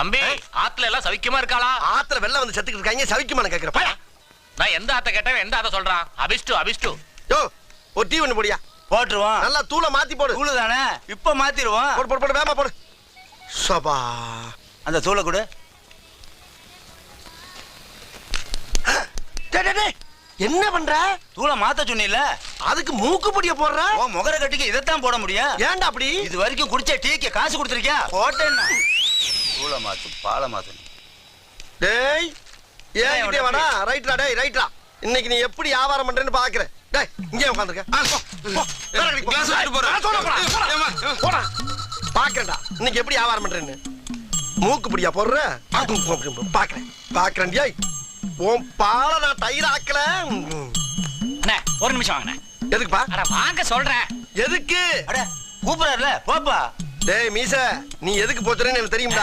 அம்பி ஆத்துல எல்லாம் சவிக்கமா இருக்காளா? ஆத்துல வெள்ளம் வந்து செத்துக்கிட்டு இருக்காங்க, சவிக்குமான கேக்குறப்ப. நான் எந்த ஆத்த கேட்டவன் எந்த ஆத்த சொல்றான்? அபிஷ்டு. யோ ஒரு டீ ஒண்ணு போடியா. போட்டுருவோம். நல்லா தூளை மாத்தி போடு. தூளு தானே, இப்ப மாத்திருவோம். போடு வேமா போடு. சபா அந்த தூளை கொடு. என்ன பண்ற? தூளை மாத்த சொன்னில, அதுக்கு மூக்கு பொடிய போடுற? ஓ முகர கட்டிக்கு இதைத்தான் போட முடியும். ஏன்டா அப்படி? இது வரைக்கும் குடிச்ச டீக்கு காசு கொடுத்துருக்கியா? போட்டேன்னா தூளை மாத்து, பாலை மாத்து. டேய் ஏன் வேணா? ரைட்ரா டேய் ரைட்ரா. இன்னைக்கு நீ எப்படி வியாபாரம் பண்றேன்னு பாக்குறேன். டேய் இங்கே உட்கார்ந்திருக்க. பாக்குறேன்டா இன்னைக்கு எப்படி வியாபாரம் பண்றேன்னு. மூக்கு பொடியா போடுற? பாக்குறேன் டேய். உன் பாலை நான் தயிர் ஆக்கல. அண்ணே ஒரு நிமிஷம் வாங்கண்ணே. எதுக்குப்பா? அட வாங்க சொல்றேன். எதுக்கு? அட கூப்பிடறாருல போப்பா. டேய் மீச, நீ எதுக்கு போச்சுறேன்னு எனக்கு தெரியும்டா.